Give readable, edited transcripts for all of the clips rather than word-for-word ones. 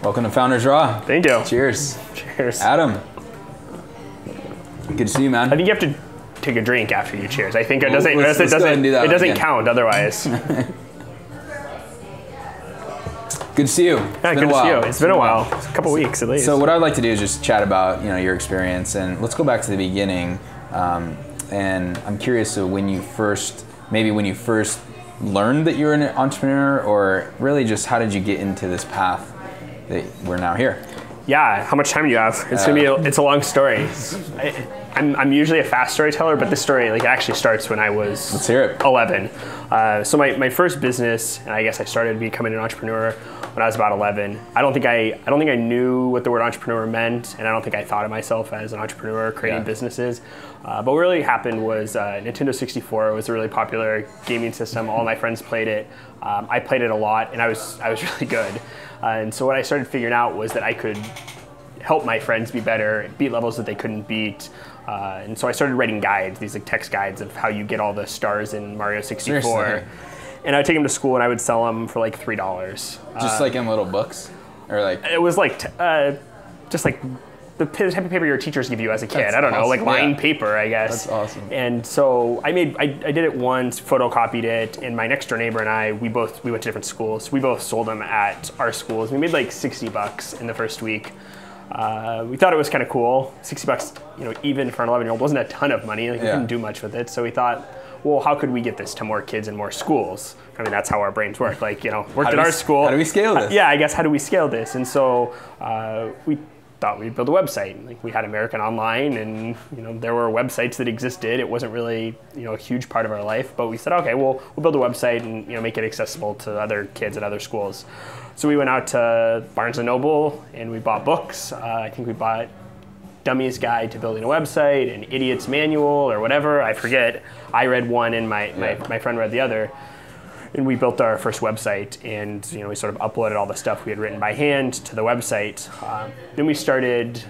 Welcome to Founders Raw. Thank you. Cheers. Cheers. Adam. Good to see you, man. I think you have to take a drink after you cheers. I think it doesn't. Let's go ahead and do that it doesn't again. count otherwise. Good to see you. Yeah, good to see you. It's been a while. It's a couple weeks at least. So what I'd like to do is just chat about your experience, and let's go back to the beginning. And I'm curious, so when you first learned that you were an entrepreneur, or really just how did you get into this path that we're now here? Yeah, how much time do you have? It's it's a long story. I'm usually a fast storyteller, but this story actually starts when I was Let's hear it. 11. So my first business, and I guess I started becoming an entrepreneur when I was about 11. I don't think I knew what the word entrepreneur meant, and I don't think I thought of myself as an entrepreneur creating businesses. But what really happened was Nintendo 64 was a really popular gaming system. All my friends played it. I played it a lot, and I was really good. And so what I started figuring out was that I could help my friends be better, beat levels that they couldn't beat. And so I started writing guides, these text guides of how you get all the stars in Mario 64. Seriously? And I would take them to school and I would sell them for $3. Just in little books? Or It was just the type of paper your teachers give you as a kid. That's I don't know, awesome. lined paper, I guess. That's awesome. And so I did it once, photocopied it, and my next door neighbor and I, we went to different schools. We both sold them at our schools. We made $60 in the first week. We thought it was kind of cool. $60, even for an 11-year-old, wasn't a ton of money. We couldn't do much with it. So we thought, well, how could we get this to more kids in more schools? I mean, that's how our brains work. Worked at our school. How do we scale this? Yeah, I guess, how do we scale this? And so we thought we'd build a website. We had American Online, and there were websites that existed. It wasn't really a huge part of our life, but we said, okay, we'll build a website and make it accessible to other kids at other schools. So we went out to Barnes & Noble and we bought books. I think we bought Dummy's Guide to Building a Website and Idiot's Manual or whatever, I forget. I read one and my friend read the other. And we built our first website, and we sort of uploaded all the stuff we had written by hand to the website. Then we started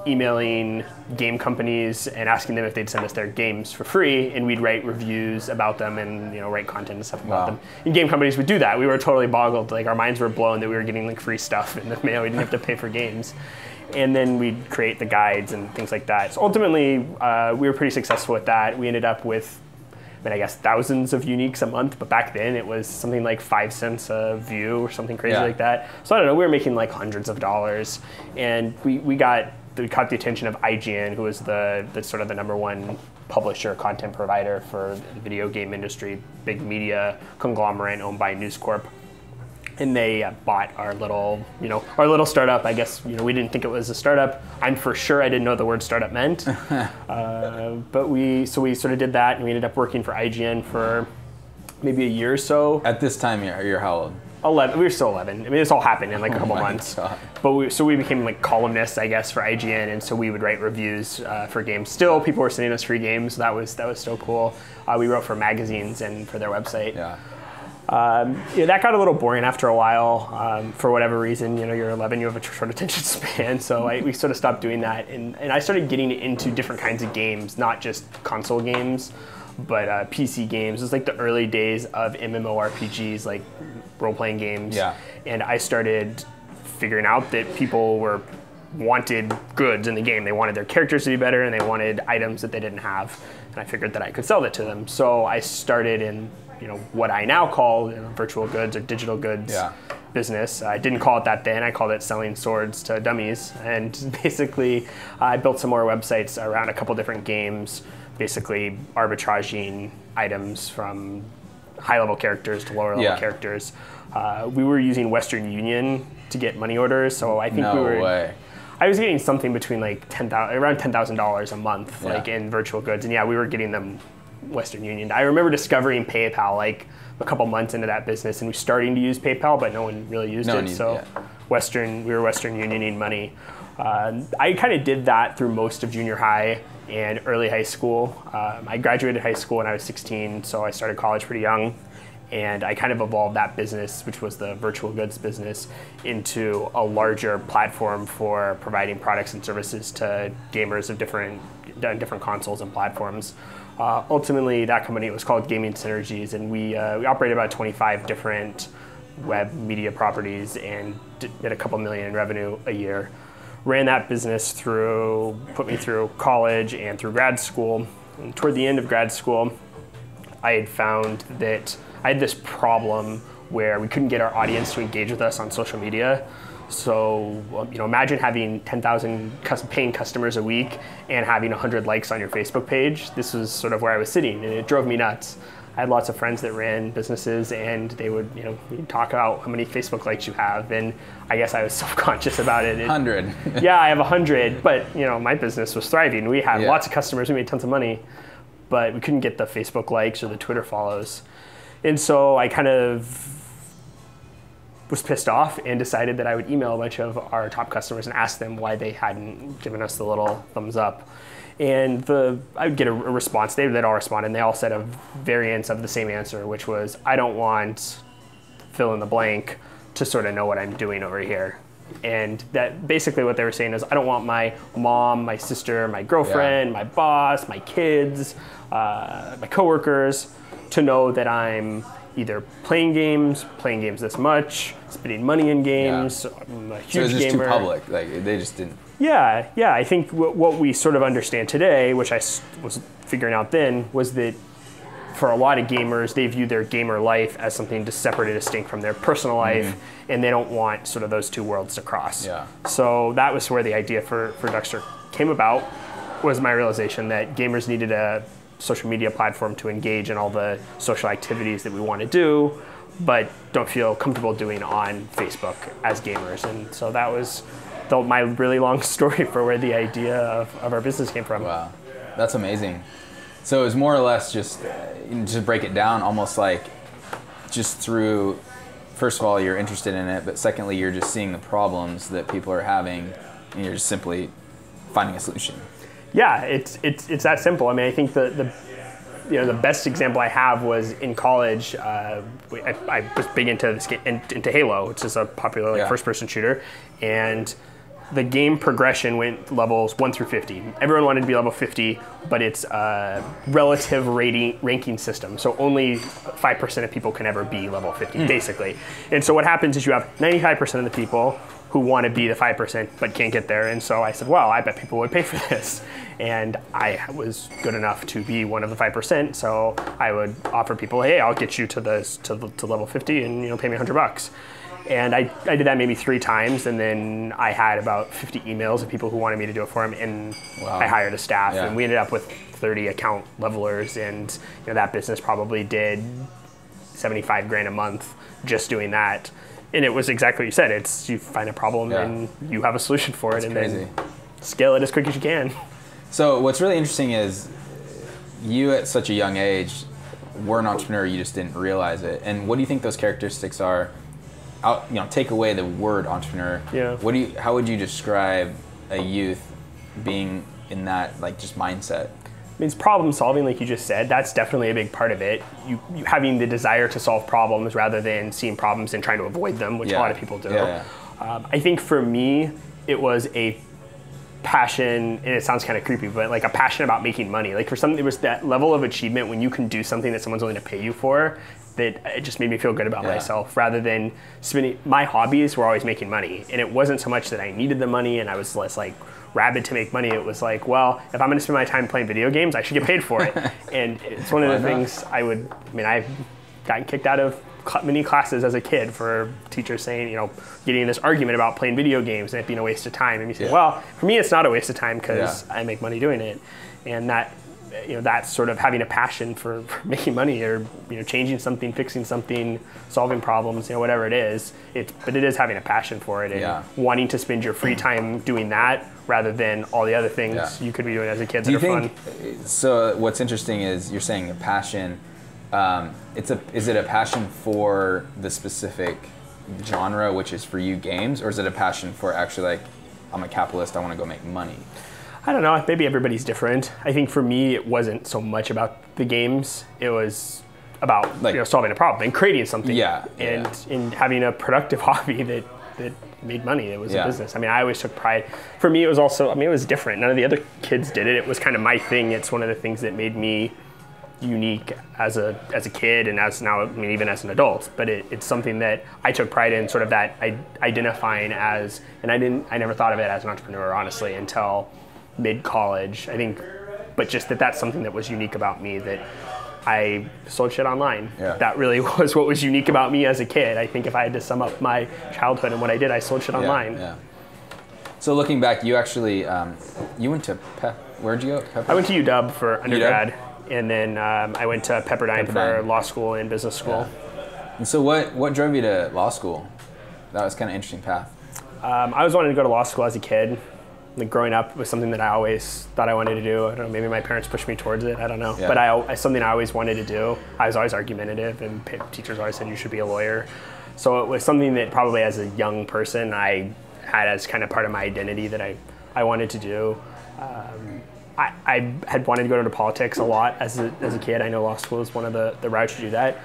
emailing game companies and asking them if they'd send us their games for free, and we'd write reviews about them and write content and stuff about them. And game companies would do that. We were totally boggled. Our minds were blown that we were getting free stuff in the mail. We didn't have to pay for games. And then we'd create the guides and things like that. So ultimately, we were pretty successful with that. We ended up with, I guess, thousands of uniques a month, but back then it was something like 5 cents a view or something crazy like that. So I don't know, we were making hundreds of dollars, and we caught the attention of IGN, who was the sort of the #1 publisher, content provider for the video game industry, big media conglomerate owned by News Corp. And they bought our little startup. I guess, we didn't think it was a startup. I'm for sure I didn't know the word startup meant. But we sort of did that, and we ended up working for IGN for maybe a year or so. At this time, you're how old? 11. We were still 11. I mean, this all happened in a couple months. God. But we became columnists, I guess, for IGN, and so we would write reviews for games. Still, people were sending us free games. So that was still cool. We wrote for magazines and for their website. Yeah. That got a little boring after a while, for whatever reason. You're 11, you have a short attention span, so we sort of stopped doing that. And I started getting into different kinds of games, not just console games, but PC games. It was the early days of MMORPGs, role-playing games. Yeah. And I started figuring out that people wanted goods in the game. They wanted their characters to be better, and they wanted items that they didn't have. And I figured that I could sell that to them. So I started in what I now call virtual goods or digital goods business. I didn't call it that then. I called it selling swords to dummies. And basically, I built some more websites around a couple different games, basically arbitraging items from high-level characters to lower-level characters. We were using Western Union to get money orders, so I think I was getting something between around $10,000 a month, in virtual goods, and we were getting them Western Union. I remember discovering PayPal a couple months into that business, and we were starting to use PayPal, but no one really used it. So we were Western Unioning money. I kind of did that through most of junior high and early high school. I graduated high school when I was 16, so I started college pretty young. And I kind of evolved that business, which was the virtual goods business, into a larger platform for providing products and services to gamers of different consoles and platforms. Ultimately, that company was called Gaming Synergies, and we operated about 25 different web media properties and did a couple million in revenue a year. Ran that business put me through college and through grad school. And toward the end of grad school, I had found that I had this problem where we couldn't get our audience to engage with us on social media. So, imagine having 10,000 paying customers a week and having 100 likes on your Facebook page. This was sort of where I was sitting, and it drove me nuts. I had lots of friends that ran businesses, and they would, you'd talk about how many Facebook likes you have, and I guess I was self-conscious about it. 100. Yeah, I have 100, but my business was thriving. We had lots of customers, we made tons of money, but we couldn't get the Facebook likes or the Twitter follows. And so I kind of was pissed off and decided that I would email a bunch of our top customers and ask them why they hadn't given us the little thumbs up. And I would get a response. They'd all respond, and they all said a variance of the same answer, which was, I don't want fill in the blank to sort of know what I'm doing over here. And that basically what they were saying is, I don't want my mom, my sister, my girlfriend, my boss, my kids, my coworkers to know that I'm either playing games this much, spending money in games. I'm a huge gamer. So it was just too public. Like they just didn't. Yeah. I think what we sort of understand today, which I was figuring out then, was that for a lot of gamers, they view their gamer life as something just separate and distinct from their personal life, and they don't want sort of those two worlds to cross. Yeah. So that was where the idea for Duxter came about, was my realization that gamers needed a social media platform to engage in all the social activities that we want to do, but don't feel comfortable doing on Facebook as gamers. And so that was my really long story for where the idea of our business came from. Wow, that's amazing. So it was more or less just break it down, almost like just through, first of all, you're interested in it, but secondly, you're just seeing the problems that people are having, and you're just simply finding a solution. Yeah, it's that simple. I mean, I think the best example I have was in college. I was big into Halo, which is a popular first-person shooter, and the game progression went levels 1 through 50. Everyone wanted to be level 50, but it's a relative ranking system. So only 5% of people can ever be level 50, basically. And so what happens is you have 95% of the people who want to be the 5% but can't get there. And so I said, well, I bet people would pay for this. And I was good enough to be one of the 5%. So I would offer people, hey, I'll get you to level 50 and pay me $100. And I did that maybe 3 times, and then I had about 50 emails of people who wanted me to do it for them, and I hired a staff, and we ended up with 30 account levelers, and that business probably did $75,000 a month just doing that. And it was exactly what you said. It's you find a problem and you have a solution for it, and then scale it as quick as you can. So what's really interesting is you at such a young age were an entrepreneur, you just didn't realize it. And what do you think those characteristics are? Take away the word entrepreneur. Yeah. How would you describe a youth being in that just mindset? I mean, it's problem solving, like you just said. That's definitely a big part of it. You having the desire to solve problems rather than seeing problems and trying to avoid them, which a lot of people do. I think for me, it was a passion, and it sounds kind of creepy, but like a passion about making money. Like for something, it was that level of achievement when you can do something that someone's willing to pay you for, that it just made me feel good about myself, rather than spending. My hobbies were always making money, and it wasn't so much that I needed the money and I was less rabid to make money. It was like, well, if I'm going to spend my time playing video games, I should get paid for it. And it's one of the things I've gotten kicked out of many classes as a kid for teachers saying, getting in this argument about playing video games and it being a waste of time. And you say, well, for me, it's not a waste of time because I make money doing it. And that, that's sort of having a passion for making money, or changing something, fixing something, solving problems, whatever it is. But it is having a passion for it and wanting to spend your free time doing that rather than all the other things you could be doing as a kid that are fun. So what's interesting is you're saying a passion. Is it a passion for the specific genre, which is for you games, or is it a passion for actually I'm a capitalist, I want to go make money? I don't know. Maybe everybody's different. I think for me, it wasn't so much about the games. It was about solving a problem and creating something. And having a productive hobby that made money. It was a business. I mean, I always took pride. For me, it was also. It was different. None of the other kids did it. It was kind of my thing. It's one of the things that made me unique as a kid and as now, I mean, even as an adult, but it's something that I took pride in, sort of that identifying as, and I never thought of it as an entrepreneur, honestly, until mid-college, I think, but just that's something that was unique about me, that I sold shit online. Yeah. That really was what was unique about me as a kid. I think if I had to sum up my childhood and what I did, I sold shit online. Yeah. So looking back, you actually, you went to where'd you go? I went to UW for undergrad, and then I went to Pepperdine for law school and business school. Yeah. And so what drove you to law school? That was kind of an interesting path. I was wanting to go to law school as a kid. Like growing up was something that I always thought I wanted to do. I don't know, maybe my parents pushed me towards it. I don't know. Yeah. But something I always wanted to do. I was always argumentative, and teachers always said you should be a lawyer. So it was something that probably as a young person I had as kind of part of my identity that I wanted to do. I had wanted to go into politics a lot as a kid. I know law school is one of the routes to do that.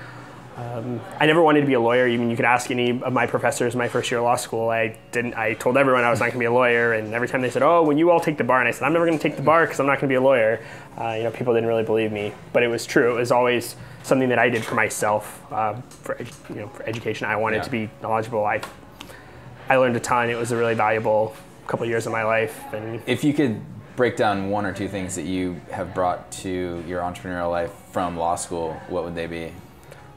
I never wanted to be a lawyer. Even you could ask any of my professors my first year of law school. I told everyone I was not going to be a lawyer, and every time they said, "Oh, when you all take the bar," and I said, "I'm never going to take the bar because I'm not going to be a lawyer." People didn't really believe me, but it was true. It was always something that I did for myself, for education. I wanted to be knowledgeable. I learned a ton. It was a really valuable couple of years of my life. And if you could break down one or two things that you have brought to your entrepreneurial life from law school, what would they be?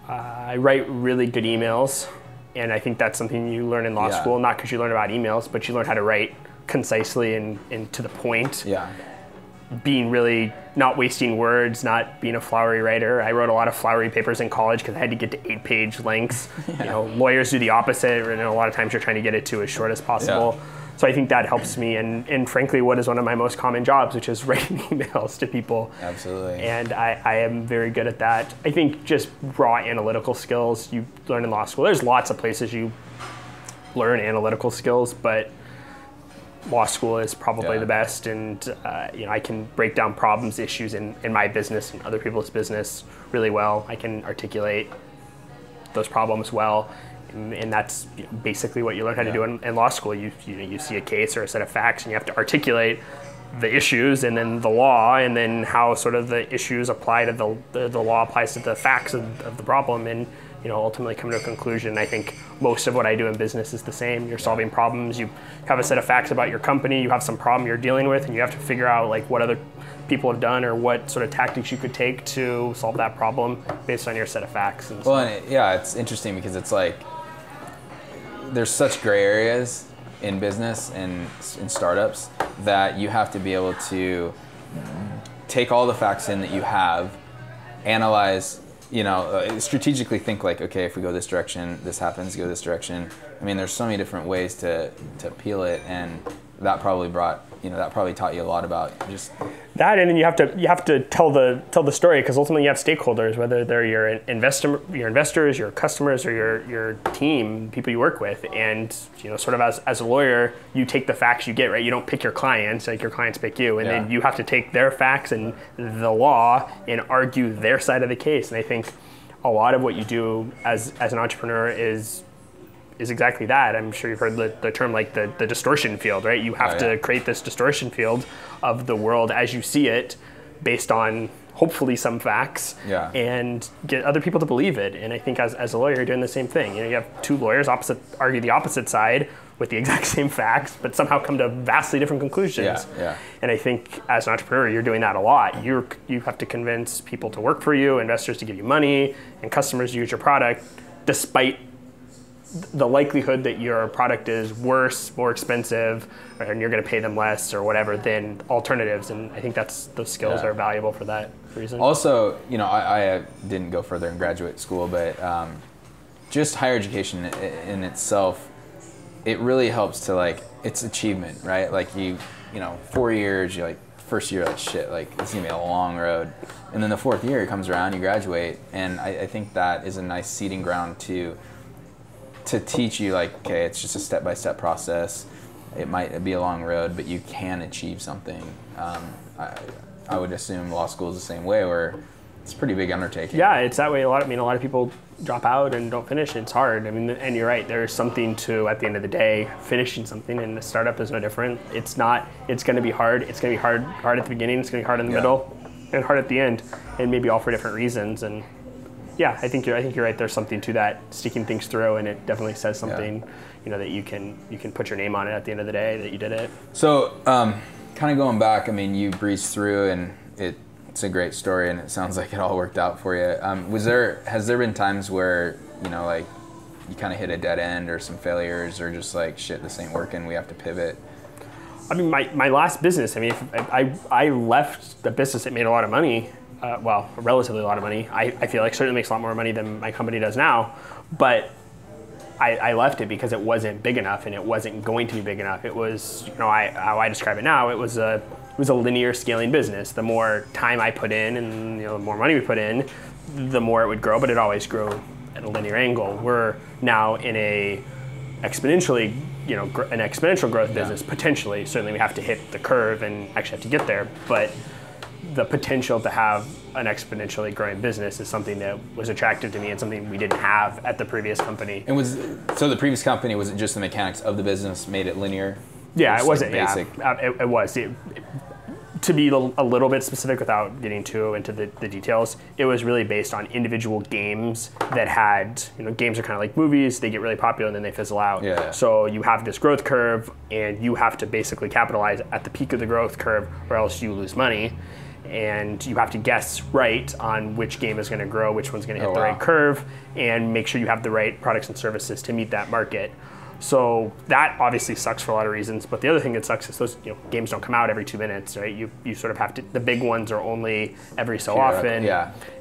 I write really good emails, and I think that's something you learn in law school, not because you learn about emails, but you learn how to write concisely and to the point. Yeah. Being really, not wasting words, not being a flowery writer. I wrote a lot of flowery papers in college because I had to get to 8-page lengths. Yeah. Lawyers do the opposite, and a lot of times you're trying to get it to as short as possible. Yeah. So I think that helps me, and frankly, what is one of my most common jobs, which is writing emails to people. Absolutely. And I am very good at that. I think just raw analytical skills you learn in law school. There's lots of places you learn analytical skills, but law school is probably the best. And I can break down problems, issues in my business and other people's business really well. I can articulate those problems well. And that's basically what you learn how to do in law school. You see a case or a set of facts, and you have to articulate the issues, and then the law, and then how sort of the issues apply to the law applies to the facts of the problem, and ultimately come to a conclusion. I think most of what I do in business is the same. You're solving problems. You have a set of facts about your company. You have some problem you're dealing with, and you have to figure out like what other people have done or what sort of tactics you could take to solve that problem based on your set of facts. And it's interesting because it's like, there's such gray areas in business and in startups that you have to be able to take all the facts in that you have, analyze, strategically think like, okay, if we go this direction, this happens, go this direction. I mean, there's so many different ways to peel it, and that probably taught you a lot about just that. And then you have to tell the story, because ultimately you have stakeholders, whether they're your investors, your customers, or your team, people you work with. And sort of as a lawyer, you take the facts you get, right? You don't pick your clients, like your clients pick you, and then you have to take their facts and the law and argue their side of the case. And I think a lot of what you do as an entrepreneur is exactly that. I'm sure you've heard the term like the distortion field, right? You have to create this distortion field of the world as you see it, based on hopefully some facts, and get other people to believe it. And I think as a lawyer, you're doing the same thing. You have two lawyers argue the opposite side with the exact same facts, but somehow come to vastly different conclusions. And I think as an entrepreneur, you're doing that a lot. You have to convince people to work for you, investors to give you money, and customers to use your product, despite the likelihood that your product is worse, more expensive, and you're going to pay them less or whatever than alternatives. And I think those skills are valuable for that reason. Also, I didn't go further in graduate school, but just higher education in itself, it really helps to it's achievement, right? Like 4 years, you're like, first year, like shit, like it's gonna be a long road. And then the fourth year it comes around, you graduate. And I think that is a nice seeding ground to teach you, like, okay, it's just a step-by-step process. It might be a long road, but you can achieve something. I would assume law school is the same way, where it's a pretty big undertaking. Yeah, it's that way. A lot of people drop out and don't finish. It's hard. I mean, and you're right. There's something to, at the end of the day, finishing something, and the startup is no different. It's going to be hard. It's going to be hard at the beginning. It's going to be hard in the middle. and hard at the end, and maybe all for different reasons. And yeah, I think you're right. There's something to that, sticking things through, and it definitely says something, that you can put your name on it at the end of the day that you did it. So, kind of going back, I mean, you breezed through, and it's a great story, and it sounds like it all worked out for you. Has there been times where like you kind of hit a dead end, or some failures, or just like, shit, this ain't working, we have to pivot? I mean, my last business, I mean, I left the business that made a lot of money, relatively a lot of money. I feel like certainly makes a lot more money than my company does now, but I left it because it wasn't big enough, and it wasn't going to be big enough. It was, how I describe it now, it was a linear scaling business. The more time I put in, and the more money we put in, the more it would grow, but it always grew at a linear angle. We're now in an exponential growth business, potentially. Certainly we have to hit the curve and actually have to get there, but the potential to have an exponentially growing business is something that was attractive to me, and something we didn't have at the previous company. And so the previous company, was it just the mechanics of the business made it linear? Yeah, it wasn't. Basic? Yeah, it was. To be a little bit specific without getting too into the details, it was really based on individual games that had, games are kind of like movies, they get really popular and then they fizzle out. Yeah. So you have this growth curve, and you have to basically capitalize at the peak of the growth curve, or else you lose money. And you have to guess right on which game is going to grow, which one's going to hit the right curve, and make sure you have the right products and services to meet that market. So that obviously sucks for a lot of reasons, but the other thing that sucks is those games don't come out every 2 minutes, right? You sort of have to, the big ones are only every so often,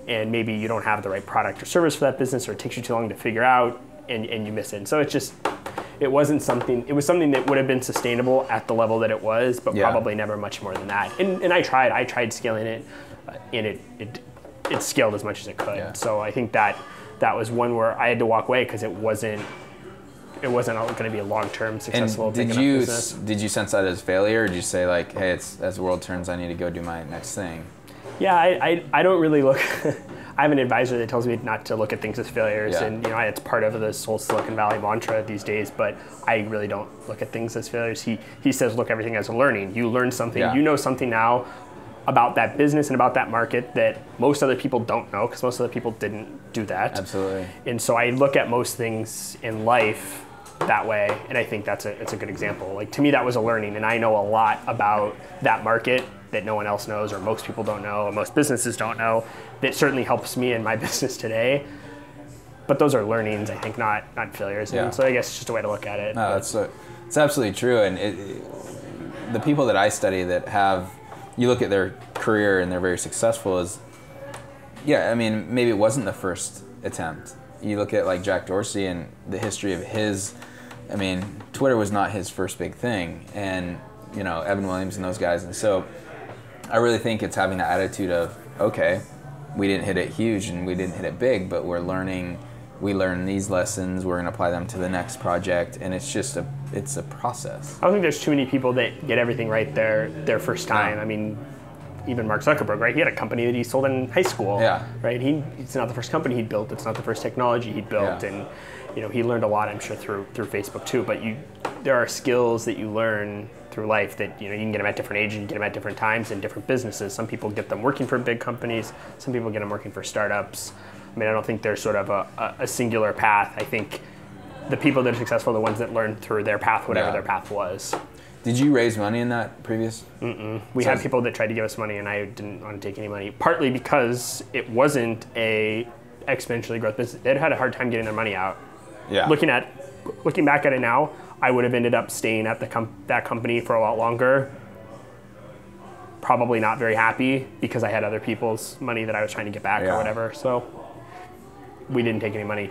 and maybe you don't have the right product or service for that business, or it takes you too long to figure out, and you miss it. And so it was something that would have been sustainable at the level that it was, but probably never much more than that. And I tried scaling it, and it scaled as much as it could. Yeah. So I think that was one where I had to walk away because it wasn't going to be a long-term successful business. Did you sense that as failure, or did you say like, hey, it's as the world turns, I need to go do my next thing? Yeah, I don't really look. I have an advisor that tells me not to look at things as failures, and it's part of this whole Silicon Valley mantra these days. But I really don't look at things as failures. He says look everything as a learning. You learn something. You know something now about that business and about that market that most other people don't know, because most other people didn't do that. Absolutely. And so I look at most things in life that way, and I think it's a good example. Like, to me, that was a learning, and I know a lot about that market that no one else knows, or most people don't know, or most businesses don't know, that certainly helps me in my business today. But those are learnings, I think, not failures. And so I guess it's just a way to look at it. No, it's absolutely true. And the people that I study that have, you look at their career and they're very successful, I mean, maybe it wasn't the first attempt. You look at like Jack Dorsey and the history of Twitter was not his first big thing, and Evan Williams and those guys. And so I really think it's having the attitude of, okay, we didn't hit it huge and we didn't hit it big, but we learn these lessons, we're going to apply them to the next project, and it's a process. I don't think there's too many people that get everything right their first time. I mean, even Mark Zuckerberg, right? He had a company that he sold in high school, right? It's not the first company he built. It's not the first technology he built, and he learned a lot, I'm sure, through Facebook too. But there are skills that you learn through life that you can get them at different ages, you can get them at different times in different businesses. Some people get them working for big companies. Some people get them working for startups. I mean, I don't think there's sort of a singular path. I think the people that are successful are the ones that learn through their path, whatever their path was. Did you raise money in that previous? We had people that tried to give us money, and I didn't want to take any money, partly because it wasn't a exponentially growth business. They'd had a hard time getting their money out. Yeah. Looking back at it now, I would have ended up staying at that company for a lot longer. Probably not very happy, because I had other people's money that I was trying to get back or whatever. So we didn't take any money.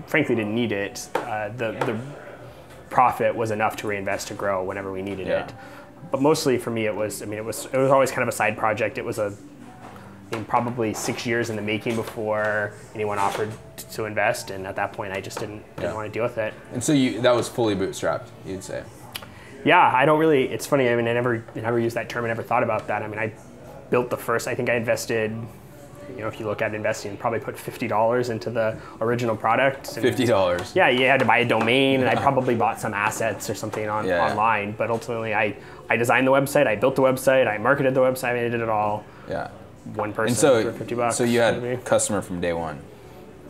Frankly didn't need it. The profit was enough to reinvest to grow whenever we needed it. But mostly for me, it was always kind of a side project. It was probably 6 years in the making before anyone offered to invest, and at that point I just didn't want to deal with it. And so that was fully bootstrapped, you'd say? Yeah, I don't really. It's funny. I mean, I never used that term. I never thought about that. I mean, I built the first. I think I invested. If you look at investing, probably put $50 into the original product. $50. Yeah, you had to buy a domain, and I probably bought some assets or something online. But ultimately, I designed the website, I built the website, I marketed the website, I did it all. Yeah. one person And for $50. So you had maybe. customer from day one.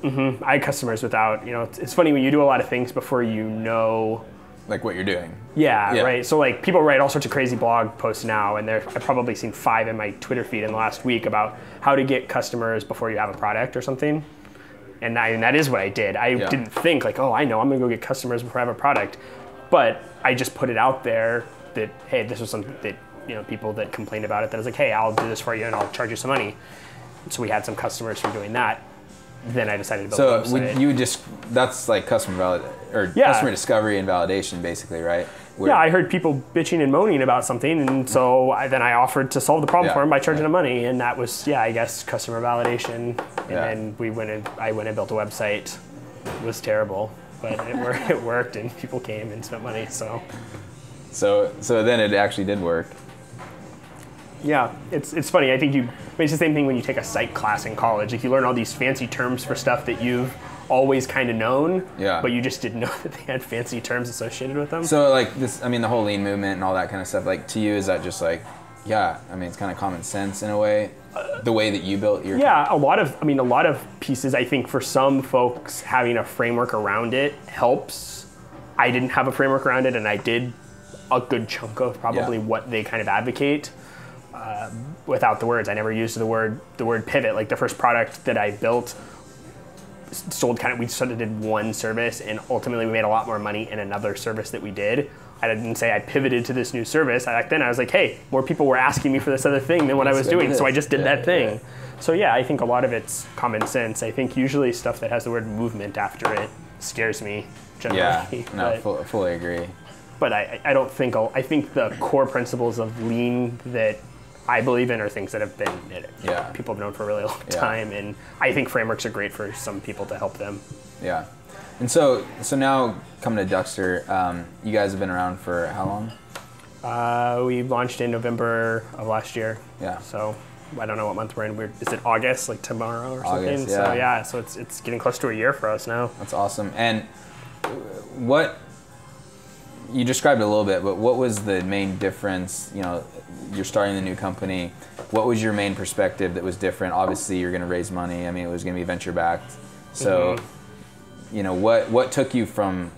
I had customers without, it's funny when you do a lot of things before you know. Like what you're doing. Yeah, right. So like people write all sorts of crazy blog posts now, and I've probably seen 5 in my Twitter feed in the last week about how to get customers before you have a product or something. And that is what I did. I didn't think like, oh, I know, I'm gonna go get customers before I have a product. But I just put it out there that, hey, this was something that, people that complained about it, that I was like, hey, I'll do this for you and I'll charge you some money. So we had some customers from doing that. Then I decided to build a website. That's like customer discovery and validation, basically, right? I heard people bitching and moaning about something, and so then I offered to solve the problem for them by charging them money, and that was, I guess, customer validation. And then I went and built a website. It was terrible, but it worked, and people came and spent money. So then it actually did work. Yeah, it's funny. I think it's the same thing when you take a psych class in college. Like you learn all these fancy terms for stuff that you've always kind of known, but you just didn't know that they had fancy terms associated with them. So like this, the whole lean movement and all that kind of stuff, like to you, is that just like, it's kind of common sense in a way, the way that you built your... Yeah, a lot of pieces, I think for some folks, having a framework around it helps. I didn't have a framework around it, and I did a good chunk of probably what they kind of advocate. Without the words, I never used the word pivot. Like the first product that I built sold we sort of did one service, and ultimately we made a lot more money in another service that we did. I didn't say I pivoted to this new service. Back then I was like, hey, more people were asking me for this other thing than what I was doing, so I just did that thing. Yeah. So I think a lot of it's common sense. I think usually stuff that has the word movement after it scares me generally. Yeah, fully agree. But I think the core principles of lean that I believe in are things that have been people have known for a really long time, and I think frameworks are great for some people to help them. Yeah. And so now coming to Duxter, you guys have been around for how long? We launched in November of last year. Yeah. So I don't know what month we're in. Is it August, like tomorrow or something? August, So it's getting close to a year for us now. That's awesome. And you described it a little bit, but what was the main difference? You're starting the new company. What was your main perspective that was different? Obviously, you're going to raise money. It was going to be venture backed. So, what took you from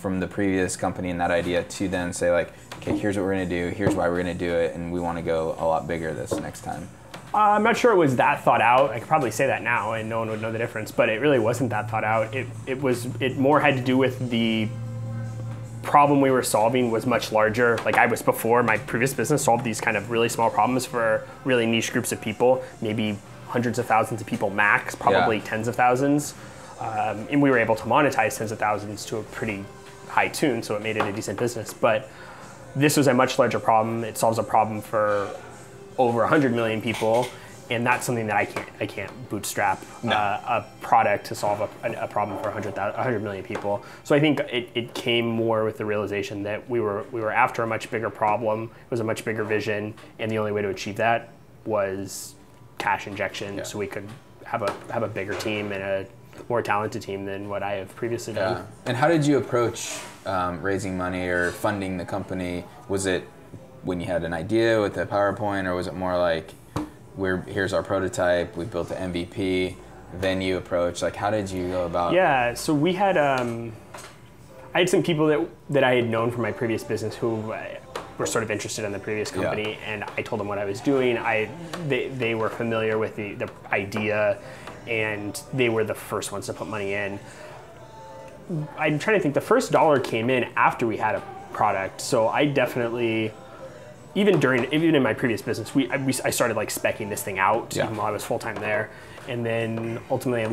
the previous company and that idea to then say like, okay, here's what we're going to do. Here's why we're going to do it, and we want to go a lot bigger this next time. I'm not sure it was that thought out. I could probably say that now, and no one would know the difference. But it really wasn't that thought out. It more had to do with the problem we were solving was much larger. Like before my previous business solved these kind of really small problems for really niche groups of people, maybe hundreds of thousands of people max, probably tens of thousands. And we were able to monetize tens of thousands to a pretty high tune, so it made it a decent business. But this was a much larger problem. It solves a problem for over 100 million people, and that's something that I can't bootstrap a product to solve a problem for 100 million people. So I think it came more with the realization that we were after a much bigger problem. It was a much bigger vision, and the only way to achieve that was cash injection, so we could have a bigger team and a more talented team than what I have previously done. And how did you approach raising money or funding the company? Was it when you had an idea with a PowerPoint, or was it more like, here's our prototype, we built the MVP, then you approach, like how did you go about? Yeah, so we had, I had some people that I had known from my previous business who were sort of interested in the previous company, and I told them what I was doing. They were familiar with the idea, and they were the first ones to put money in. I'm trying to think, the first dollar came in after we had a product, so I definitely, even in my previous business, I started like speccing this thing out even while I was full-time there. And then ultimately I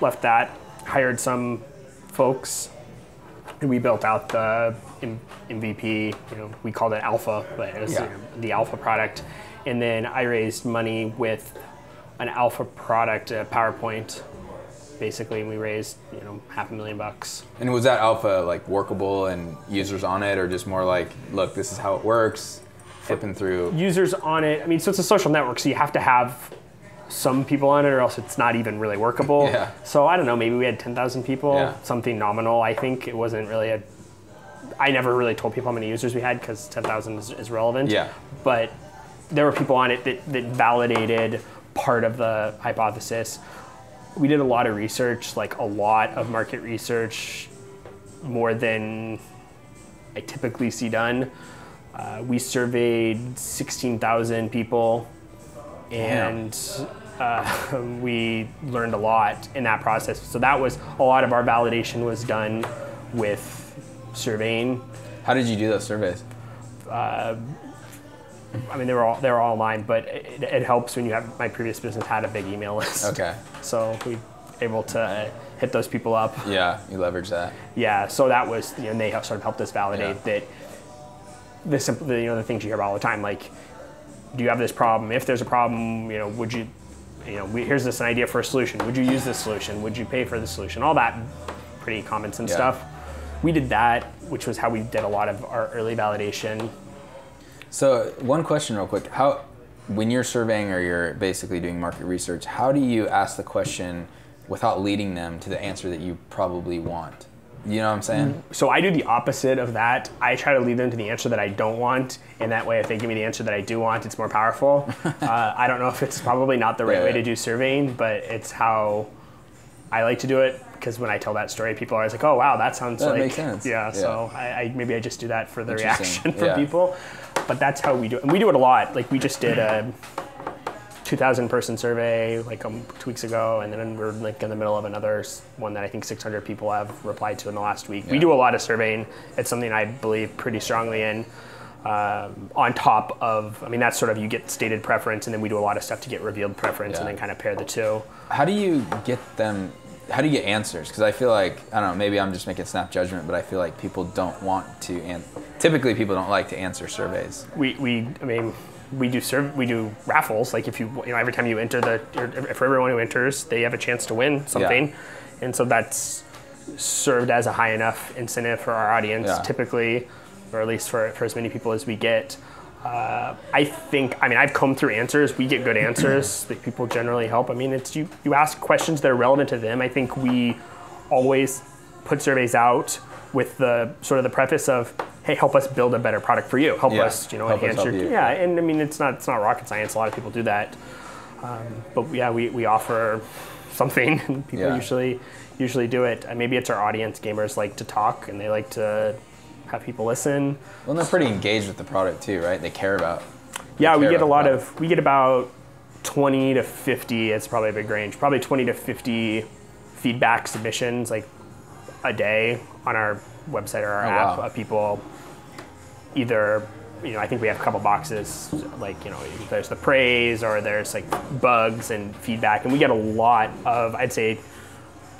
left that, hired some folks, and we built out the MVP, we called it Alpha, but it was the Alpha product. And then I raised money with an Alpha product, a PowerPoint, basically, and we raised $500,000. And was that Alpha like workable and users on it, or just more like, look, this is how it works? Flipping through users on it. So it's a social network, so you have to have some people on it, or else it's not even really workable. So I don't know, maybe we had 10,000 people, something nominal. I think it wasn't really I never really told people how many users we had, because 10,000 is relevant. But there were people on it that validated part of the hypothesis. We did a lot of research, like a lot of market research, more than I typically see done. We surveyed 16,000 people, and we learned a lot in that process. So that was a lot of our validation was done with surveying. How did you do those surveys? I mean, they were all online, but it helps when you have, my previous business had a big email list. Okay. So we were able to hit those people up. Yeah, you leverage that. Yeah, so that was, and they sort of helped us validate that the simple, the things you hear about all the time, like, do you have this problem? If there's a problem, would you, here's this an idea for a solution. Would you use this solution? Would you pay for the solution? All that pretty common sense stuff. We did that, which was how we did a lot of our early validation. So one question real quick, when you're surveying or you're basically doing market research, how do you ask the question without leading them to the answer that you probably want? You know what I'm saying? So I do the opposite of that. I try to lead them to the answer that I don't want, and that way if they give me the answer that I do want, it's more powerful. I don't know if it's probably not the right way to do surveying, but it's how I like to do it, because when I tell that story, people are always like, oh wow, that sounds like... makes sense. Yeah, so maybe I just do that for the reaction from people. But that's how we do it. And we do it a lot. Like, we just did a 2,000 person survey like 2 weeks ago, and then we're like in the middle of another one that I think 600 people have replied to in the last week. We do a lot of surveying. It's something I believe pretty strongly in. On top of, that's sort of, you get stated preference, and then we do a lot of stuff to get revealed preference, and then kind of pair the two. How do you get answers? Because I feel like, I don't know, maybe I'm just making snap judgment, but I feel like people don't want to, typically people don't like to answer surveys. We do raffles. Like, if every time you enter for everyone who enters, they have a chance to win something. And so that's served as a high enough incentive for our audience, typically, or at least for as many people as we get. I've combed through answers. We get good answers that people generally help. It's you ask questions that are relevant to them. I think we always put surveys out with the sort of the preface of, hey, help us build a better product for you. Help us, enhance your... Yeah, and it's not rocket science. A lot of people do that. But yeah, we offer something, and people usually do it. And maybe it's our audience. Gamers like to talk, and they like to have people listen. Well, they're pretty engaged with the product too, right? They care about... Yeah, we get about 20 to 50, it's probably a big range, probably 20 to 50 feedback submissions like a day on our website or our app of people either, I think we have a couple boxes, like, there's the praise or there's like bugs and feedback, and we get a lot of, I'd say,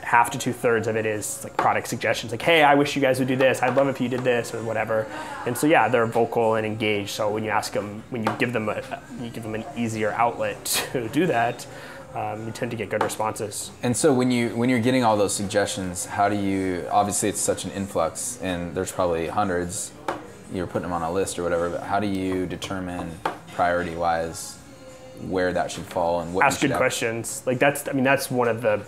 half to 2/3 of it is like product suggestions, like, hey, I wish you guys would do this, I'd love if you did this, or whatever. And so they're vocal and engaged. So when you ask them, when you give them an easier outlet to do that, you tend to get good responses. And so when you're getting all those suggestions, how do you, obviously it's such an influx, and there's probably hundreds, you're putting them on a list or whatever, but how do you determine priority-wise where that should fall and what ask good questions? Like, that's one of the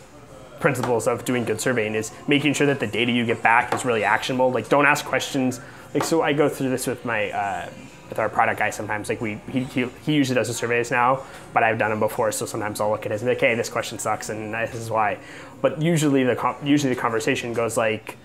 principles of doing good surveying, is making sure that the data you get back is really actionable. Like, don't ask questions. Like, so I go through this with my with our product guy sometimes. Like, he usually does the surveys now, but I've done them before, so sometimes I'll look at it and be like, hey, this question sucks, and this is why. But usually the conversation goes like,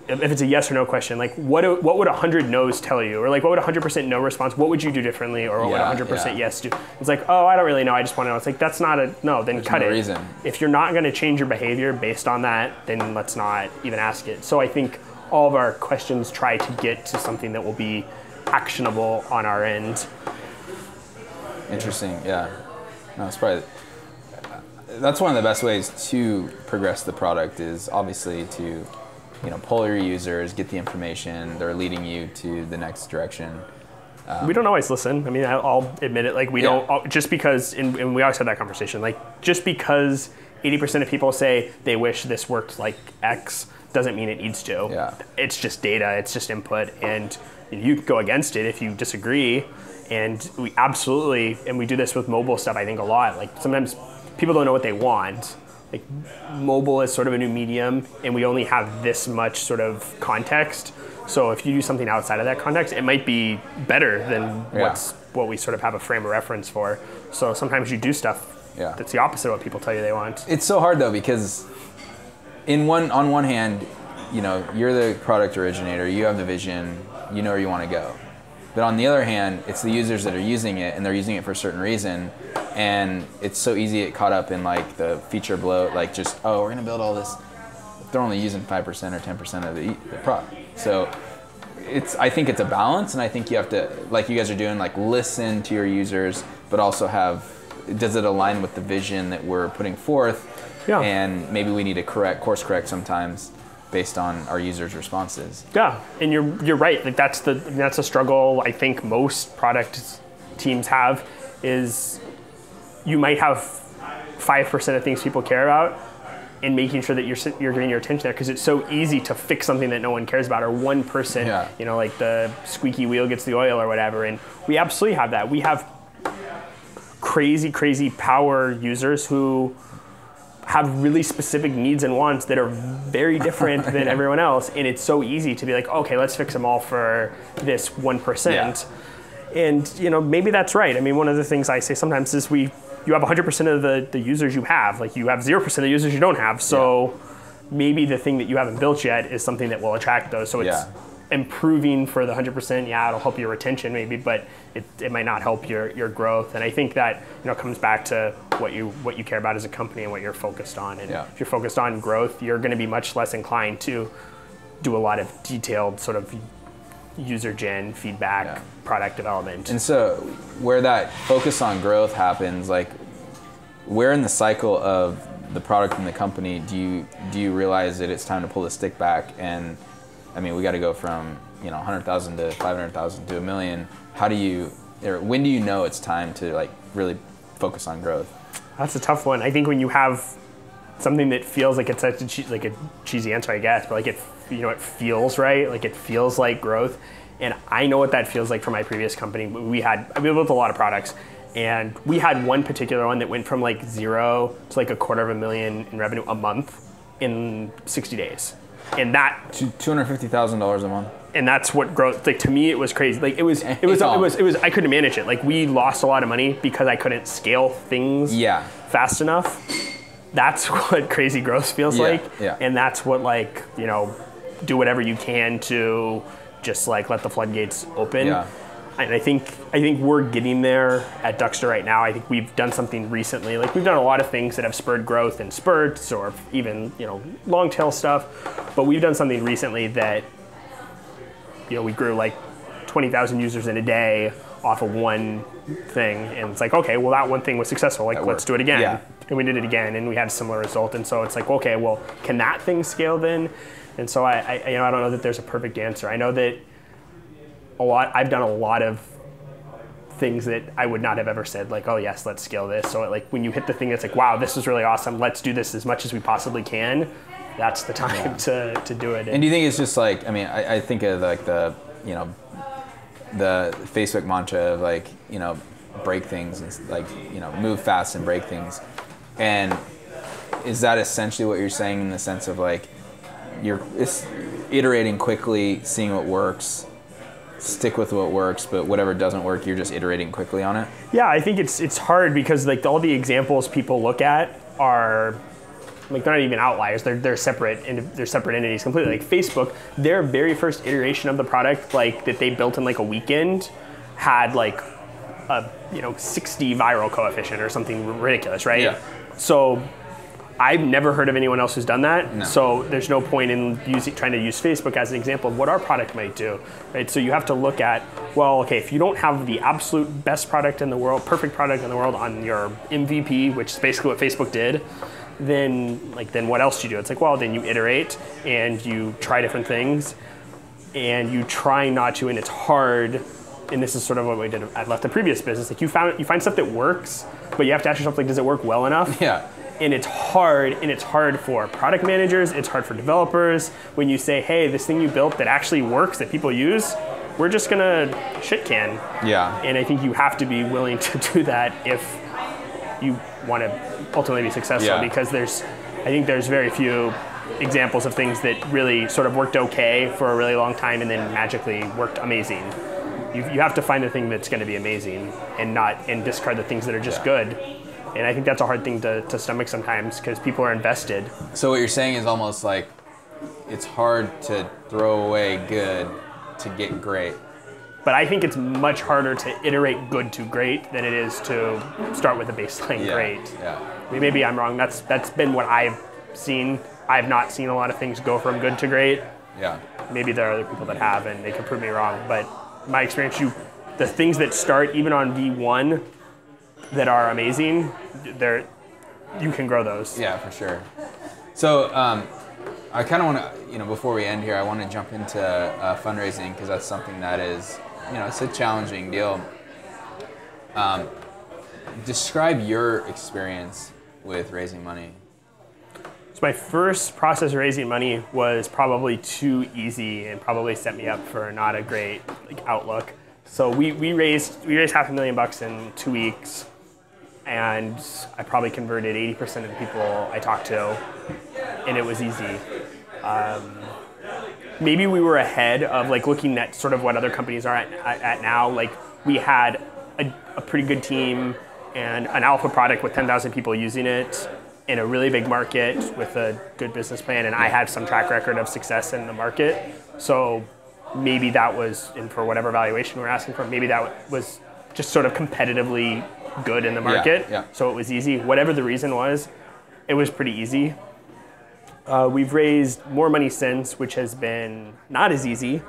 if it's a yes or no question, like, what would 100 no's tell you? Or like, what would 100% no response, what would you do differently? Or what would 100% yes do? It's like, oh, I don't really know, I just want to know. It's like, that's not a, no, then cut it. Reason. If you're not going to change your behavior based on that, then let's not even ask it. So I think all of our questions try to get to something that will be actionable on our end. Interesting, yeah. No, it's probably, that's one of the best ways to progress the product, is obviously to pull your users, get the information, they're leading you to the next direction. We don't always listen. I'll admit it. Like, we don't, just because, and we always have that conversation, like, just because 80% of people say they wish this worked like X doesn't mean it needs to. Yeah. It's just data, it's just input, and you can go against it if you disagree. And we absolutely, and we do this with mobile stuff, I think, a lot. Like, sometimes people don't know what they want. Like, mobile is sort of a new medium, and we only have this much sort of context. So if you do something outside of that context, it might be better than what we sort of have a frame of reference for. So sometimes you do stuff that's the opposite of what people tell you they want. It's so hard though, because on one hand, you know, you're the product originator, you have the vision, you know where you want to go. But on the other hand, it's the users that are using it, and they're using it for a certain reason. And it's so easy to get caught up in like the feature bloat, like just, oh, we're going to build all this. They're only using 5% or 10% of the product. So I think it's a balance, and I think you have to, like you guys are doing, like listen to your users, but also does it align with the vision that we're putting forth? Yeah. And maybe we need to course correct sometimes based on our users' responses. Yeah, and you're right. Like that's a struggle I think most product teams have, is you might have 5% of things people care about, and making sure that you're giving your attention there, because it's so easy to fix something that no one cares about, or one person, you know, like the squeaky wheel gets the oil or whatever. And we absolutely have that. We have crazy power users who have really specific needs and wants that are very different than everyone else. And it's so easy to be like, okay, let's fix them all for this 1%. Yeah. And you know, maybe that's right. I mean, one of the things I say sometimes is you have 100% of the users you have. Like you have 0% of the users you don't have. So maybe the thing that you haven't built yet is something that will attract those. So it's improving for the 100%. Yeah, it'll help your retention maybe, but it might not help your growth. And I think that, you know, comes back to what you care about as a company and what you're focused on. And if you're focused on growth, you're going to be much less inclined to do a lot of detailed sort of user gen, feedback, product development. And so where that focus on growth happens, like where in the cycle of the product and the company do you realize that it's time to pull the stick back? And I mean, we got to go from, you know, 100,000 to 500,000 to $1 million. When do you know it's time to like really focus on growth? That's a tough one. I think when you have something that feels like it's such a cheesy answer, I guess, but like it feels right. Like it feels like growth. And I know what that feels like for my previous company. We built a lot of products, and we had one particular one that went from like 0 to like $250,000 in revenue a month in 60 days. And that $250,000 a month. And that's what growth, like to me, it was crazy. Like it was, I couldn't manage it. Like we lost a lot of money because I couldn't scale things fast enough. That's what crazy growth feels like. Yeah. And that's what, like, you know, do whatever you can to just like let the floodgates open. Yeah. And I think we're getting there at Duxter right now. I think we've done something recently. Like we've done a lot of things that have spurred growth in spurts, or even, you know, long tail stuff. But we've done something recently that, you know, we grew like 20,000 users in a day off of one thing. And it's like, okay, well, that one thing was successful. Like, let's do it again. Yeah. And we did it again, and we had a similar result. And so it's like, okay, well, can that thing scale then? And so I don't know that there's a perfect answer. I know that I've done a lot of things that I would not have ever said, like, oh yes, let's scale this. So like when you hit the thing that's like, wow, this is really awesome, let's do this as much as we possibly can, that's the time to do it. And do you think it's just like, I mean, I think of like the Facebook mantra of like, you know, break things, and like, you know, move fast and break things. And is that essentially what you're saying, in the sense of like, you're iterating quickly, seeing what works, stick with what works, but whatever doesn't work, you're just iterating quickly on it? Yeah, I think it's hard because like all the examples people look at are like, they're not even outliers. They're separate entities completely. Like Facebook, their very first iteration of the product, like that they built in like a weekend, had like a 60 viral coefficient or something ridiculous, right? Yeah. So I've never heard of anyone else who's done that. No. So there's no point in trying to use Facebook as an example of what our product might do, right? So you have to look at, well, okay, if you don't have the absolute best product in the world, perfect product in the world on your MVP, which is basically what Facebook did, then what else do you do? It's like, well, then you iterate and you try different things and you try not to, and it's hard. And this is sort of what we did. I left the previous business. Like you find stuff that works, but you have to ask yourself, like, does it work well enough? Yeah. And it's hard for product managers, it's hard for developers. When you say, hey, this thing you built that actually works, that people use, we're just gonna shit can. Yeah. And I think you have to be willing to do that if you want to ultimately be successful, because I think there's very few examples of things that really sort of worked okay for a really long time and then magically worked amazing. You have to find the thing that's going to be amazing and discard the things that are just good. And I think that's a hard thing to stomach sometimes because people are invested. So what you're saying is almost like it's hard to throw away good to get great. But I think it's much harder to iterate good to great than it is to start with a baseline great. Yeah. I mean, maybe I'm wrong. That's been what I've seen. I've not seen a lot of things go from good to great. Yeah. Maybe there are other people that have, and they can prove me wrong. But my experience, the things that start even on V1 that are amazing, you can grow those. Yeah, for sure. So I kind of want to, before we end here, I want to jump into fundraising because that's something that is, it's a challenging deal. Describe your experience with raising money. So my first process of raising money was probably too easy and probably set me up for not a great outlook. So we raised $500,000 in 2 weeks, and I probably converted 80% of the people I talked to, and it was easy. Maybe we were ahead of looking at sort of what other companies are at now. We had a pretty good team and an alpha product with 10,000 people using it in a really big market with a good business plan, and I had some track record of success in the market. So maybe that was, and for whatever valuation we're asking for, maybe that was just sort of competitively good in the market. Yeah. So it was easy. Whatever the reason was, it was pretty easy. We've raised more money since, which has been not as easy.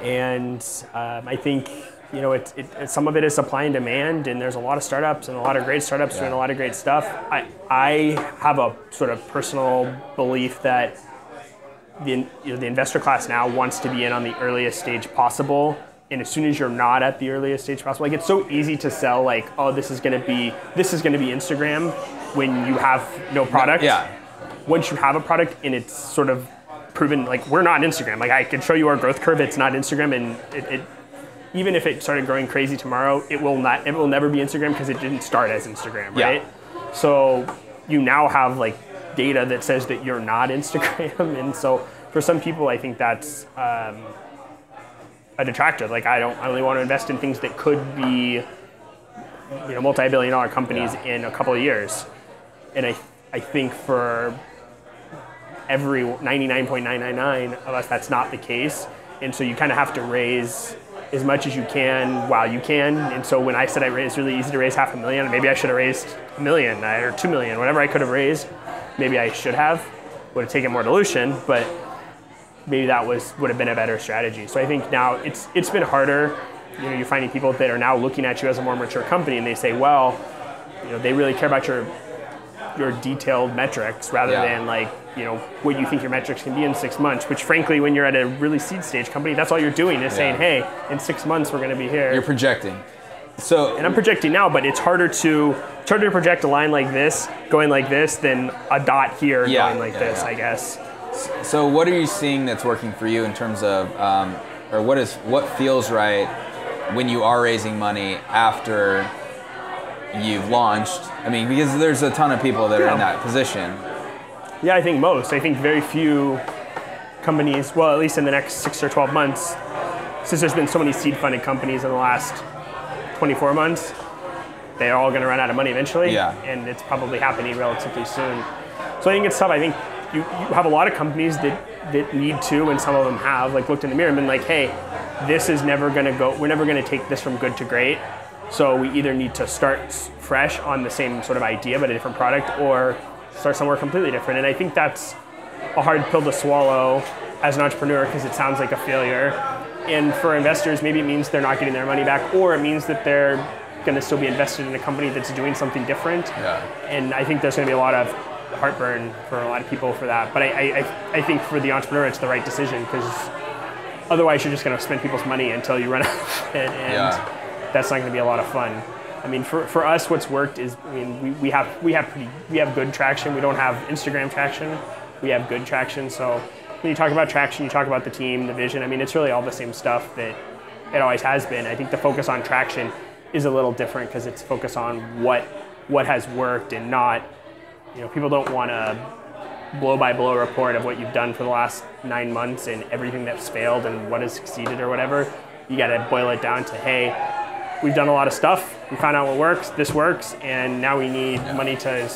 And I think, some of it is supply and demand, and there's a lot of startups and a lot of great startups doing a lot of great stuff. I have a sort of personal belief that the investor class now wants to be in on the earliest stage possible. And as soon as you're not at the earliest stage possible, it's so easy to sell this is going to be Instagram when you have no product. Yeah. Once you have a product and it's sort of proven, we're not Instagram. I can show you our growth curve. It's not Instagram, and it even if it started growing crazy tomorrow, it will never be Instagram because it didn't start as Instagram, right? Yeah. So you now have data that says that you're not Instagram, and so for some people, I think that's a detractor. I only want to invest in things that could be, multi-billion-dollar companies in a couple of years, and I think for every 99.999 of us, that's not the case, and so you kind of have to raise as much as you can while you can. And so when I said it's really easy to raise $500,000, maybe I should have raised $1 million or $2 million, whatever I could have raised. Maybe I should have. Would have taken more dilution, but maybe that would have been a better strategy. So I think now it's been harder. You're finding people that are now looking at you as a more mature company, and they say, well, they really care about your detailed metrics rather than what you think your metrics can be in 6 months, which frankly, when you're at a really seed stage company, that's all you're doing is saying, hey, in 6 months, we're going to be here. You're projecting. And I'm projecting now, but it's harder to project a line like this, going like this, than a dot here going like this, I guess. So what are you seeing that's working for you in terms of, or what feels right when you are raising money after you've launched? I mean, because there's a ton of people that are in that position. Yeah, I think most. I think very few companies, well, at least in the next 6 or 12 months, since there's been so many seed-funded companies in the last 24 months, they're all going to run out of money eventually, and it's probably happening relatively soon. So I think it's tough. I think you have a lot of companies that need to, and some of them have, looked in the mirror and been like, hey, this is never going to go, we're never going to take this from good to great. So we either need to start fresh on the same sort of idea but a different product, or start somewhere completely different. And I think that's a hard pill to swallow as an entrepreneur because it sounds like a failure. And for investors, maybe it means they're not getting their money back, or it means that they're going to still be invested in a company that's doing something different. Yeah. And I think there's going to be a lot of heartburn for a lot of people for that. But I think for the entrepreneur, it's the right decision, because otherwise you're just going to spend people's money until you run out of it. And that's not going to be a lot of fun. I mean, for us, what's worked is, we have good traction. We don't have Instagram traction. We have good traction. So when you talk about traction, you talk about the team, the vision. I mean, it's really all the same stuff that it always has been. I think the focus on traction is a little different because it's focused on what has worked and not, people don't want to blow-by-blow report of what you've done for the last 9 months and everything that's failed and what has succeeded or whatever. You got to boil it down to, hey, we've done a lot of stuff. We found out what works. This works, and now we need money to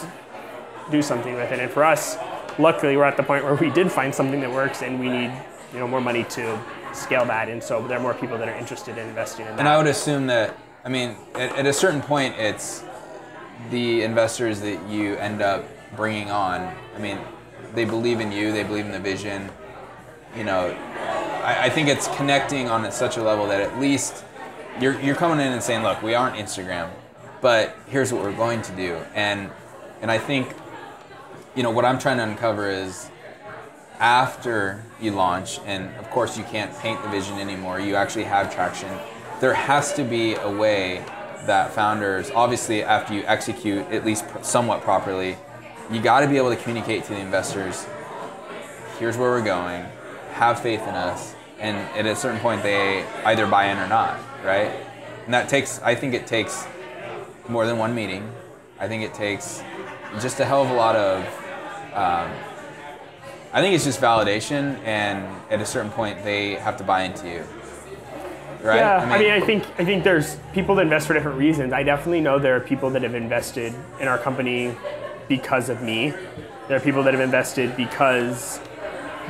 do something with it. And for us, luckily, we're at the point where we did find something that works, and we need more money to scale that. And so there are more people that are interested in investing in that. And I would assume that, I mean, at a certain point, it's the investors that you end up bringing on. I mean, they believe in you. They believe in the vision. I think it's connecting on such a level that at least you're coming in and saying, look, we aren't Instagram, but here's what we're going to do. And I think, what I'm trying to uncover is after you launch, and of course you can't paint the vision anymore, you actually have traction, there has to be a way that founders, obviously after you execute at least somewhat properly, you got to be able to communicate to the investors, here's where we're going, have faith in us, and at a certain point they either buy in or not, right? And I think it takes more than one meeting. I think it takes just a hell of a lot of, I think it's just validation, and at a certain point they have to buy into you, right? Yeah, I think there's people that invest for different reasons. I definitely know there are people that have invested in our company because of me. There are people that have invested because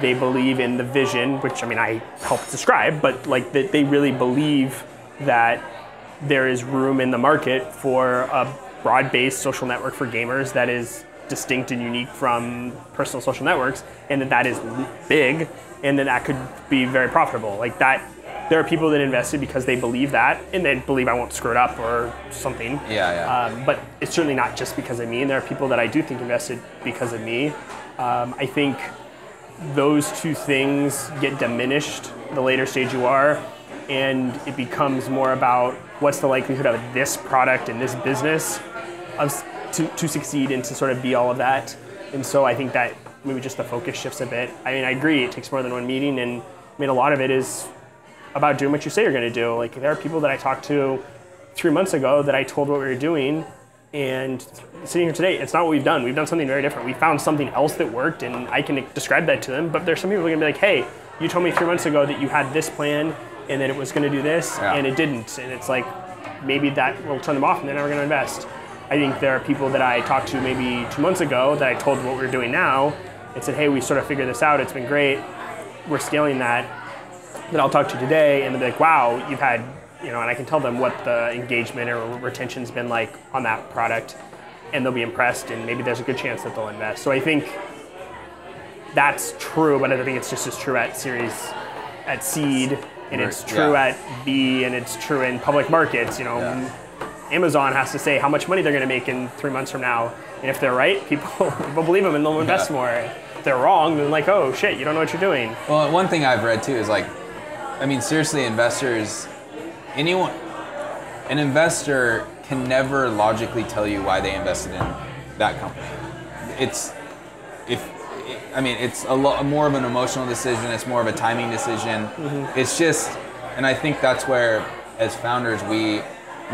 they believe in the vision, which I helped describe, but like that they really believe that there is room in the market for a broad-based social network for gamers that is distinct and unique from personal social networks, and that is big, and that could be very profitable. Like that, there are people that invested because they believe that, and they believe I won't screw it up or something. But it's certainly not just because of me, and there are people that I do think invested because of me. I think those two things get diminished the later stage you are, and it becomes more about what's the likelihood of this product and this business to succeed and to sort of be all of that. And so I think that maybe just the focus shifts a bit. I agree, it takes more than one meeting, and a lot of it is about doing what you say you're going to do. Like there are people that I talked to 3 months ago that I told what we were doing, and sitting here today, it's not what we've done. We've done something very different. We found something else that worked, and I can describe that to them. But there's some people who are going to be like, hey, you told me 3 months ago that you had this plan and that it was going to do this, and it didn't. And it's like, maybe that will turn them off and they're never going to invest. I think there are people that I talked to maybe 2 months ago that I told what we're doing now and said, hey, we sort of figured this out. It's been great. We're scaling that I'll talk to today, and they'll be like, wow, you've had, and I can tell them what the engagement or retention's been like on that product, and they'll be impressed, and maybe there's a good chance that they'll invest. So I think that's true, but I think it's just as true at seed, and it's true at B, and it's true in public markets. Amazon has to say how much money they're going to make in 3 months from now, and if they're right, people believe them and they'll invest more. If they're wrong, then like, oh shit, you don't know what you're doing. Well, one thing I've read too is like, seriously, investors, an investor can never logically tell you why they invested in that company. It's a lot more of an emotional decision. It's more of a timing decision. Mm-hmm. It's just, and I think that's where, as founders, we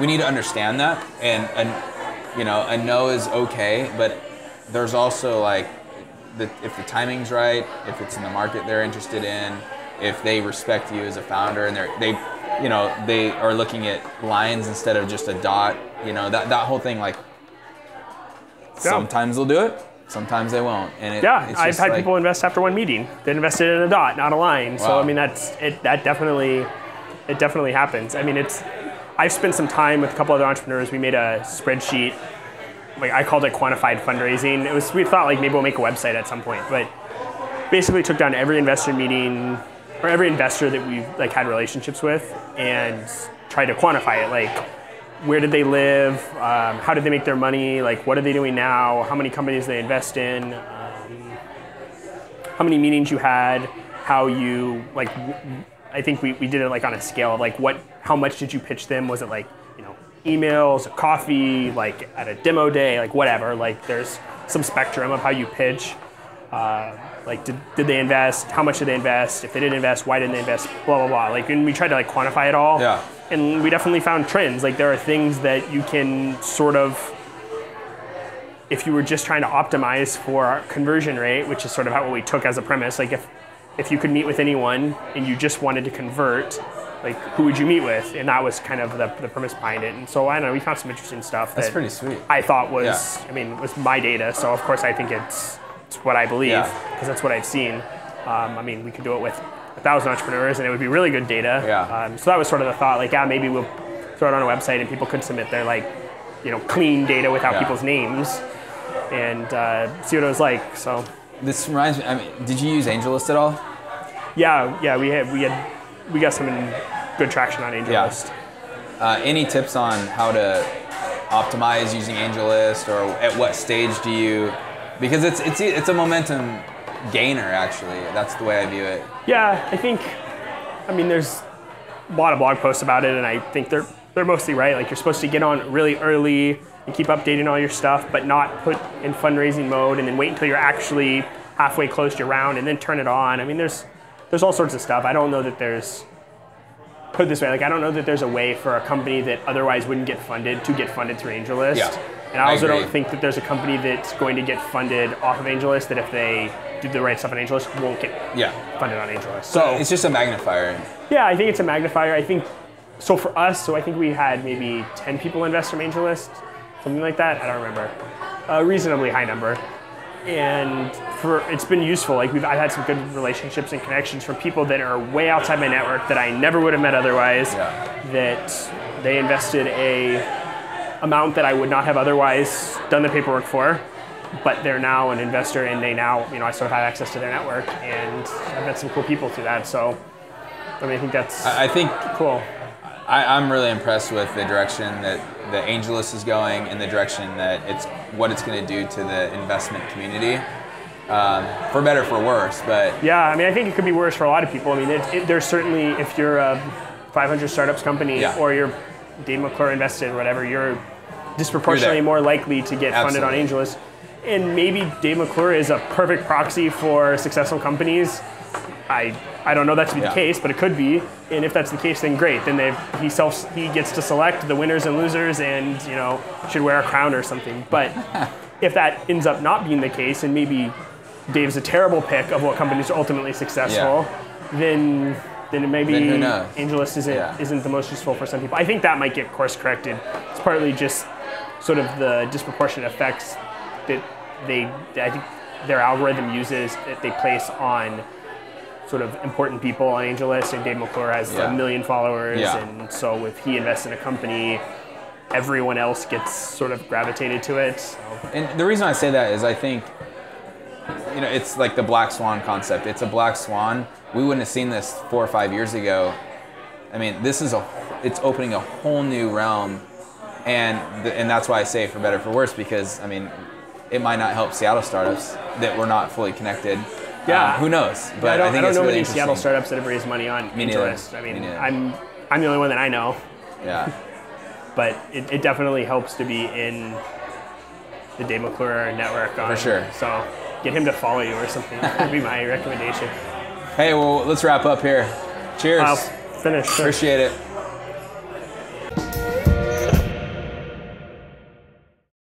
need to understand that, and a no is okay, but there's also like, if the timing's right, if it's in the market they're interested in, if they respect you as a founder, and they are looking at lines instead of just a dot, that whole thing, like, sometimes they'll do it, sometimes they won't. And I've had people invest after one meeting. They invested in a dot, not a line. Wow. So that definitely happens. I've spent some time with a couple other entrepreneurs. We made a spreadsheet, like I called it Quantified Fundraising. We thought like maybe we'll make a website at some point, but basically took down every investor meeting or every investor that we've like had relationships with and tried to quantify it. Like, where did they live? How did they make their money? Like, what are they doing now? How many companies they invest in? How many meetings you had? How you like? I think we did it like on a scale of like how much did you pitch them? Was it like emails, coffee, like at a demo day, like whatever. Like there's some spectrum of how you pitch. Like did they invest? How much did they invest? If they didn't invest, why didn't they invest? Blah blah blah. Like, and we tried to like quantify it all. Yeah. And we definitely found trends. Like there are things that you can sort of if you were just trying to optimize for conversion rate, which is sort of what we took as a premise, like if you could meet with anyone and you just wanted to convert, like who would you meet with? And that was kind of the premise behind it. And so I don't know, we found some interesting stuff. That's pretty sweet. I thought was, I mean, it was my data. So of course I think it's what I believe because that's what I've seen. I mean, we could do it with 1,000 entrepreneurs and it would be really good data. So that was sort of the thought, like, maybe we'll throw it on a website and people could submit their like, clean data without people's names and see what it was like. So this reminds me. I mean, did you use AngelList at all? Yeah. We got some good traction on AngelList. Any tips on how to optimize using AngelList, or at what stage do you? Because it's a momentum gainer actually. That's the way I view it. Yeah, I mean, there's a lot of blog posts about it, and I think they're mostly right. Like you're supposed to get on really early and keep updating all your stuff, but not put in fundraising mode, and then wait until you're actually halfway close to your round and then turn it on. I mean, there's all sorts of stuff. I don't know that put it this way, like I don't know that there's a way for a company that otherwise wouldn't get funded to get funded through AngelList. And I also don't think that there's a company that's going to get funded off of AngelList that if they do the right stuff on AngelList won't get funded on AngelList. So it's just a magnifier. Yeah, I think it's a magnifier. I think so for us. So I think we had maybe 10 people invest from AngelList, something like that. I don't remember. A reasonably high number. And it's been useful. Like I've had some good relationships and connections from people that are way outside my network that I never would have met otherwise. That they invested a amount that I would not have otherwise done the paperwork for, but they're now an investor and they now, I sort of have access to their network and I've met some cool people through that. So, I mean, I think cool. I'm really impressed with the direction that the AngelList is going and the direction that what it's going to do to the investment community, for better, for worse. But yeah, I mean, I think it could be worse for a lot of people. I mean, there's certainly, if you're a 500 startups company or you're Dave McClure invested or whatever, you're disproportionately more likely to get funded on AngelList. And maybe Dave McClure is a perfect proxy for successful companies. I don't know that to be the case, but it could be. And if that's the case, then great. Then he gets to select the winners and losers, and should wear a crown or something. But if that ends up not being the case, and maybe Dave's a terrible pick of what companies are ultimately successful, then maybe AngelList isn't the most useful for some people. I think that might get course corrected. It's partly just sort of the disproportionate effects that I think their algorithm uses that they place on sort of important people on AngelList, and Dave McClure has 1 million followers, and so if he invests in a company, everyone else gets sort of gravitated to it. So. And the reason I say that is I think, it's like the black swan concept. It's a black swan. We wouldn't have seen this 4 or 5 years ago. I mean, it's opening a whole new realm, and that's why I say for better, for worse, because I mean, it might not help Seattle startups that were not fully connected. Who knows? But I think I don't know really many Seattle startups that have raised money on AngelList. I mean, I'm the only one that I know. Yeah. But it definitely helps to be in the Dave McClure network. For sure. So get him to follow you or something. That would be my recommendation. Hey, well, let's wrap up here. Cheers. I'll finish. Appreciate it.